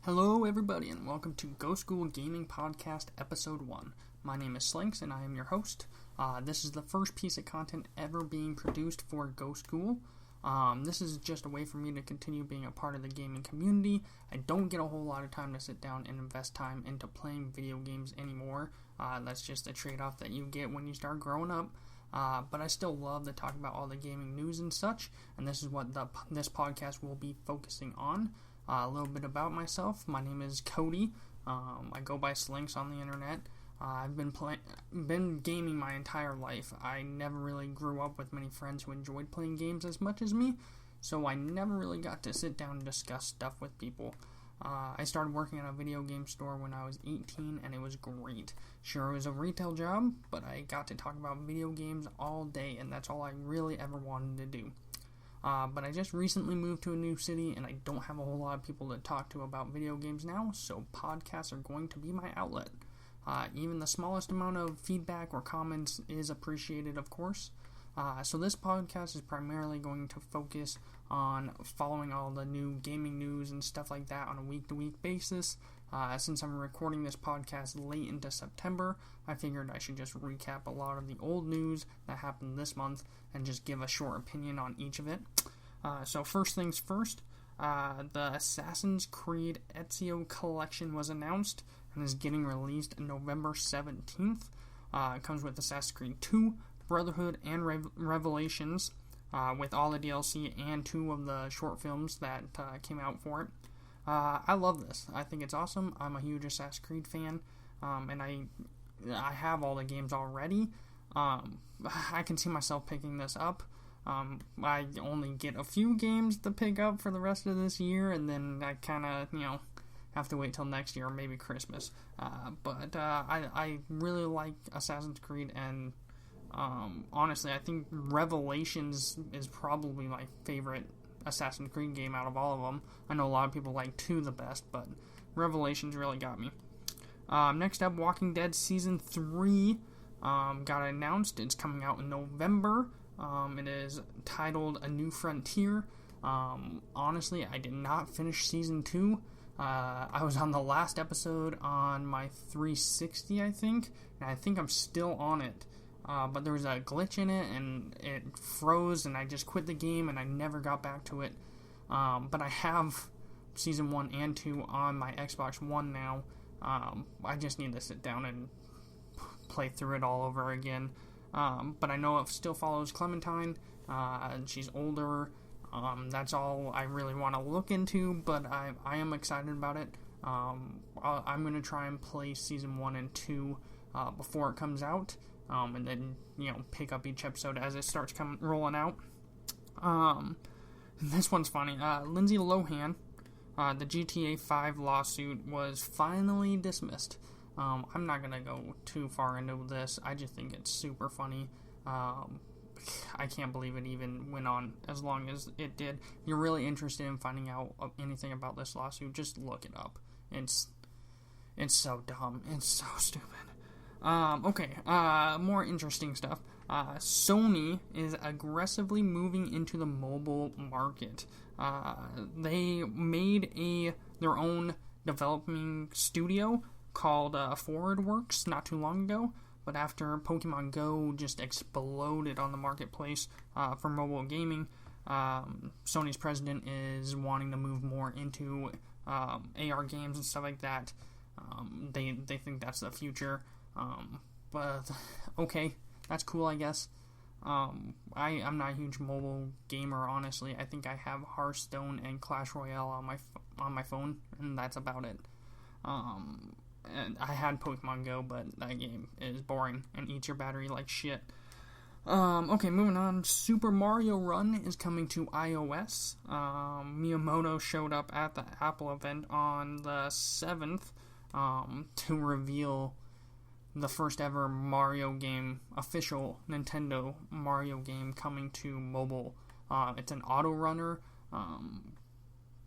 Hello everybody and welcome to Ghost Ghoul Gaming Podcast Episode 1. My name is Slinks and I am your host. This is the first piece of content ever being produced for Ghost Ghoul. This is just a way for me to continue being a part of the gaming community. I don't get a whole lot of time to sit down and invest time into playing video games anymore. That's just a trade-off that you get when you start growing up. But I still love to talk about all the gaming news and such, and this is what this podcast will be focusing on. A little bit about myself. My name is Cody. I go by Slinks on the internet. I've been gaming my entire life. I never really grew up with many friends who enjoyed playing games as much as me, so I never really got to sit down and discuss stuff with people. I started working at a video game store when I was 18, and it was great. Sure, it was a retail job, but I got to talk about video games all day, and that's all I really ever wanted to do. But I just recently moved to a new city, and I don't have a whole lot of people to talk to about video games now, so podcasts are going to be my outlet. Even the smallest amount of feedback or comments is appreciated, of course. So this podcast is primarily going to focus on following all the new gaming news and stuff like that on a week-to-week basis. Since I'm recording this podcast late into September, I figured I should just recap a lot of the old news that happened this month and just give a short opinion on each of it. So first things first, the Assassin's Creed Ezio Collection was announced and is getting released November 17th. It comes with Assassin's Creed 2, Brotherhood, and Revelations, with all the DLC and 2 of the short films that came out for it. I love this. I think it's awesome. I'm a huge Assassin's Creed fan, and I have all the games already. I can see myself picking this up. I only get a few games to pick up for the rest of this year, and then I kind of, have to wait till next year or maybe Christmas. But I really like Assassin's Creed, and honestly, I think Revelations is probably my favorite Assassin's Creed game out of all of them. I know a lot of people like 2 the best, but Revelations really got me. Next up, Walking Dead Season 3 got announced. It's coming out in November. It is titled A New Frontier. Honestly, I did not finish Season 2. I was on the last episode on my 360, I think, and I think I'm still on it. But there was a glitch in it, and it froze, and I just quit the game, and I never got back to it. But I have Season 1 and 2 on my Xbox One now. I just need to sit down and play through it all over again. But I know it still follows Clementine, and she's older. That's all I really want to look into, but I am excited about it. I'm going to try and play Season 1 and 2 before it comes out. And then, pick up each episode as it starts rolling out. This one's funny. Lindsay Lohan, the GTA 5 lawsuit was finally dismissed. I'm not gonna go too far into this. I just think it's super funny. I can't believe it even went on as long as it did. If you're really interested in finding out anything about this lawsuit, just look it up. It's so dumb. It's so stupid. More interesting stuff. Sony is aggressively moving into the mobile market. They made their own developing studio called ForwardWorks not too long ago, but after Pokemon Go just exploded on the marketplace for mobile gaming, Sony's president is wanting to move more into AR games and stuff like that. They think that's the future. But okay, that's cool, I guess. I'm not a huge mobile gamer, honestly. I think I have Hearthstone and Clash Royale on my phone, and that's about it. And I had Pokemon Go, but that game is boring and eats your battery like shit. Okay, moving on. Super Mario Run is coming to iOS. Miyamoto showed up at the Apple event on the 7th to reveal the first ever Mario game, official Nintendo Mario game coming to mobile. It's an auto runner,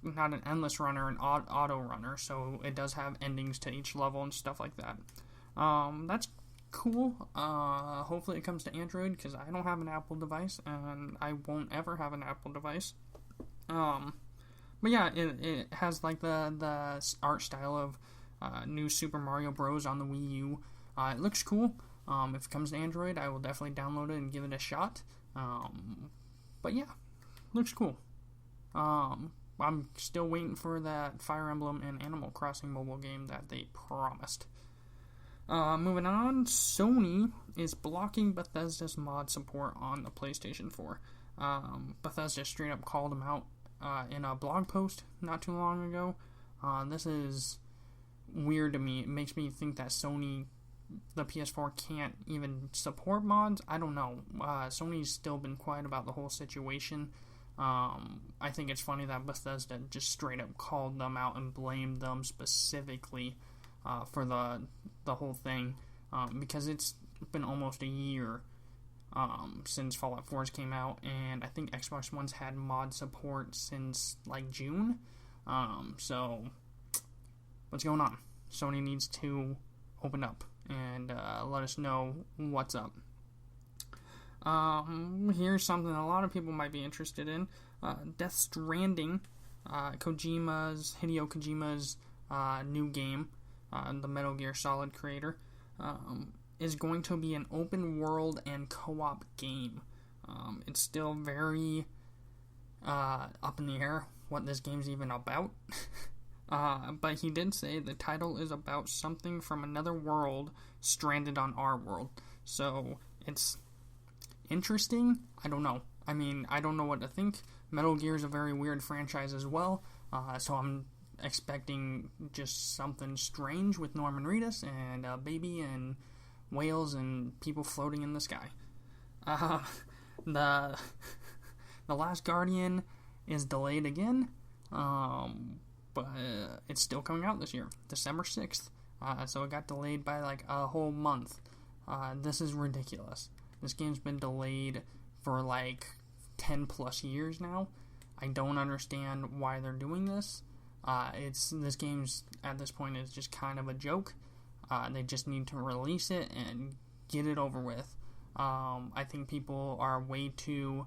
not an endless runner, an auto runner, so it does have endings to each level and stuff like that. That's cool. Hopefully it comes to Android, because I don't have an Apple device, and I won't ever have an Apple device. But yeah, it has like the art style of new Super Mario Bros. On the Wii U. It looks cool. If it comes to Android, I will definitely download it and give it a shot. But yeah, looks cool. I'm still waiting for that Fire Emblem and Animal Crossing mobile game that they promised. Moving on, Sony is blocking Bethesda's mod support on the PlayStation 4. Bethesda straight up called them out in a blog post not too long ago. This is weird to me. It makes me think that Sony, the PS4, can't even support mods. I don't know. Sony's still been quiet about the whole situation. I think it's funny that Bethesda just straight up called them out and blamed them specifically for the whole thing, because it's been almost a year since Fallout 4's came out, and I think Xbox One's had mod support since like June. So what's going on? Sony needs to open up and let us know what's up. Here's something a lot of people might be interested in. Death Stranding, Hideo Kojima's new game, the Metal Gear Solid creator, is going to be an open world and co-op game. It's still very up in the air what this game's even about. But he did say the title is about something from another world stranded on our world. So it's interesting. I don't know. I mean, I don't know what to think. Metal Gear is a very weird franchise as well. So I'm expecting just something strange with Norman Reedus and a baby and whales and people floating in the sky. The Last Guardian is delayed again, but it's still coming out this year, December 6th. So it got delayed by like a whole month. This is ridiculous. This game's been delayed for like 10 plus years now. I don't understand why they're doing this. This game's at this point is just kind of a joke. They just need to release it and get it over with. I think people are way too,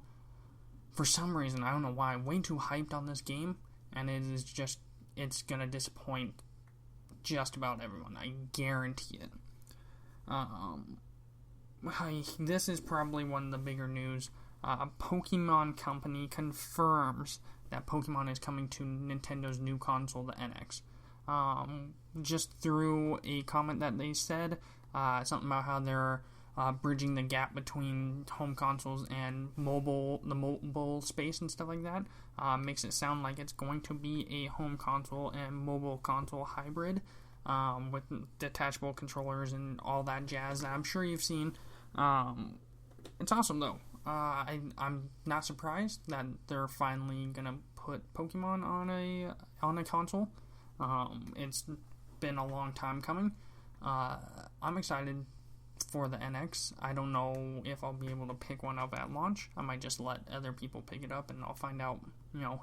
for some reason, I don't know why, way too hyped on this game, and it's gonna disappoint just about everyone. I guarantee it. This is probably one of the bigger news. Pokemon Company confirms that Pokemon is coming to Nintendo's new console, the NX. Just through a comment that they said, something about how they're bridging the gap between home consoles and the mobile space and stuff like that, makes it sound like it's going to be a home console and mobile console hybrid, with detachable controllers and all that jazz that I'm sure you've seen. It's awesome though. I'm not surprised that they're finally gonna put Pokemon on a console. It's been a long time coming. I'm excited for the NX. I don't know if I'll be able to pick one up at launch. I might just let other people pick it up and I'll find out,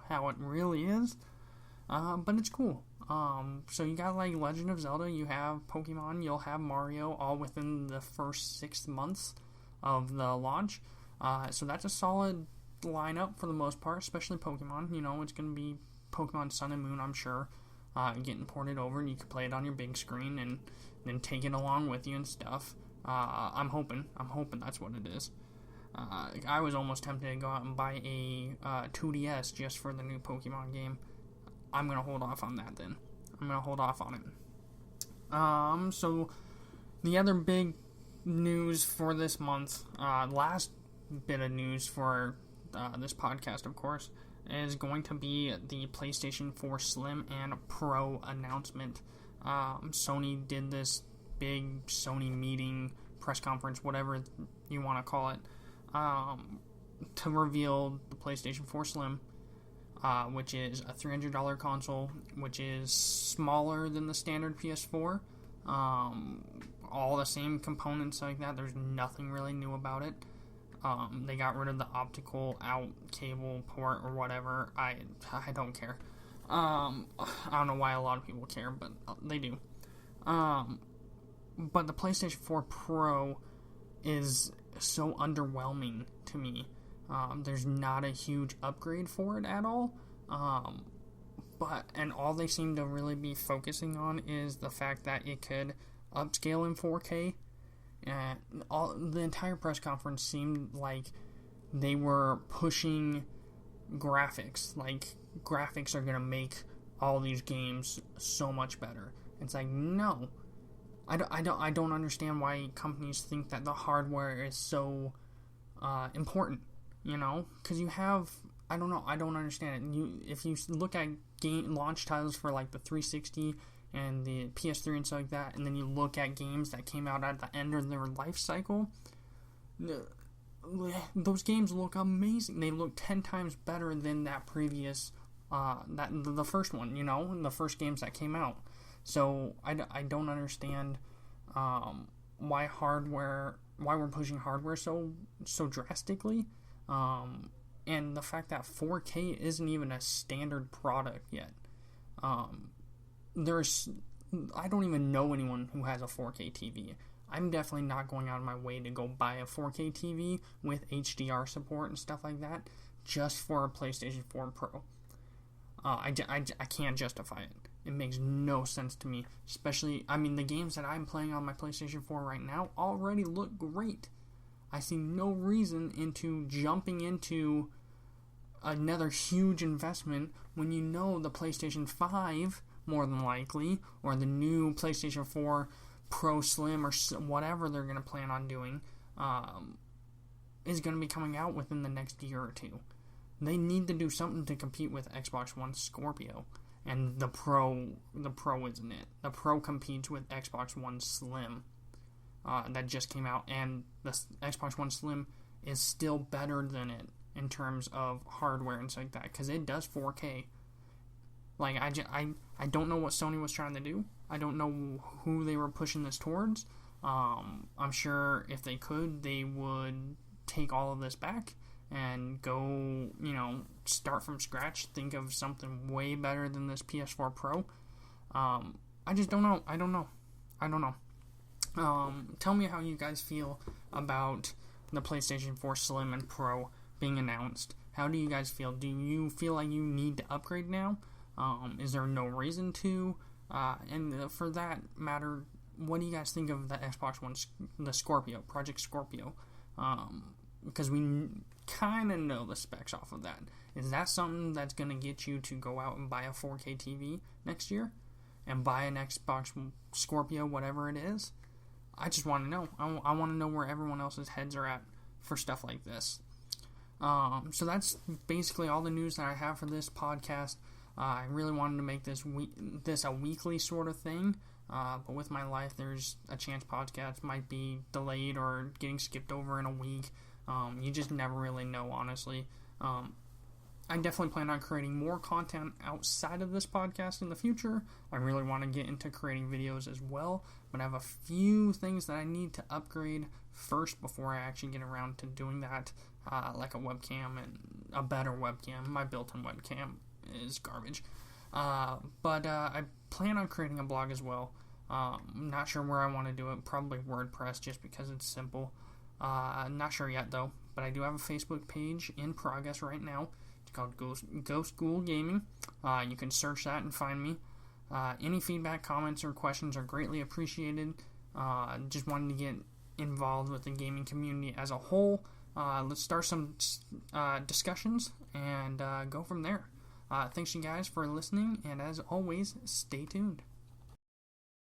how it really is. But it's cool. So you got like Legend of Zelda, you have Pokemon, you'll have Mario, all within the first 6 months of the launch. So that's a solid lineup for the most part, especially Pokemon. It's going to be Pokemon Sun and Moon, I'm sure, getting ported over, and you can play it on your big screen and then take it along with you and stuff. I'm hoping that's what it is. I was almost tempted to go out and buy a 2DS just for the new Pokemon game. I'm going to hold off on that then. I'm going to hold off on it. So the other big news for this month, last bit of news for this podcast, of course, is going to be the PlayStation 4 Slim and Pro announcement. Sony did this big Sony meeting, press conference, whatever you want to call it, to reveal the PlayStation 4 Slim, which is a $300 console, which is smaller than the standard PS4. All the same components like that. There's nothing really new about it. They got rid of the optical out cable port or whatever. I don't care. I don't know why a lot of people care, but they do. But the PlayStation 4 Pro is so underwhelming to me. There's not a huge upgrade for it at all. and all they seem to really be focusing on is the fact that it could upscale in 4K. And the entire press conference seemed like they were pushing graphics. Like, graphics are going to make all these games so much better. It's like, no. I don't understand why companies think that the hardware is so important, because you have, I don't understand it. If you look at game launch titles for like the 360 and the PS3 and stuff like that, and then you look at games that came out at the end of their life cycle, those games look amazing. They look 10 times better than that previous, the first one, the first games that came out. So I don't understand why we're pushing hardware so drastically, and the fact that 4K isn't even a standard product yet. I don't even know anyone who has a 4K TV. I'm definitely not going out of my way to go buy a 4K TV with HDR support and stuff like that just for a PlayStation 4 Pro. I can't justify it. It makes no sense to me. Especially, the games that I'm playing on my PlayStation 4 right now already look great. I see no reason into jumping into another huge investment when the PlayStation 5, more than likely, or the new PlayStation 4 Pro Slim or whatever they're going to plan on doing, is going to be coming out within the next year or two. They need to do something to compete with Xbox One Scorpio. And the Pro isn't it. The Pro competes with Xbox One Slim that just came out, and the Xbox One Slim is still better than it in terms of hardware and stuff like that, because it does 4K. Like, I don't know what Sony was trying to do. I don't know who they were pushing this towards. I'm sure if they could, they would take all of this back and go, start from scratch, think of something way better than this PS4 Pro. I just don't know. I don't know. Tell me how you guys feel about the PlayStation 4 Slim and Pro being announced. How do you guys feel? Do you feel like you need to upgrade now? Is there no reason to? And for that matter, what do you guys think of the Xbox One, the Scorpio, Project Scorpio? Because we kind of know the specs off of that. Is that something that's going to get you to go out and buy a 4K TV next year? And buy an Xbox Scorpio, whatever it is? I just want to know. I want to know where everyone else's heads are at for stuff like this. So that's basically all the news that I have for this podcast. I really wanted to make this a weekly sort of thing. But with my life, there's a chance podcasts might be delayed or getting skipped over in a week. You just never really know, honestly. I definitely plan on creating more content outside of this podcast in the future. I really want to get into creating videos as well, but I have a few things that I need to upgrade first before I actually get around to doing that, like a webcam and a better webcam. My built-in webcam is garbage. But I plan on creating a blog as well. I'm not sure where I want to do it. Probably WordPress, just because it's simple. Not sure yet, though. But I do have a Facebook page in progress right now. It's called Ghost Ghoul Gaming. You can search that and find me. Any feedback, comments, or questions are greatly appreciated. Just wanted to get involved with the gaming community as a whole. Let's start some discussions and go from there. Thanks you guys for listening, and as always, stay tuned.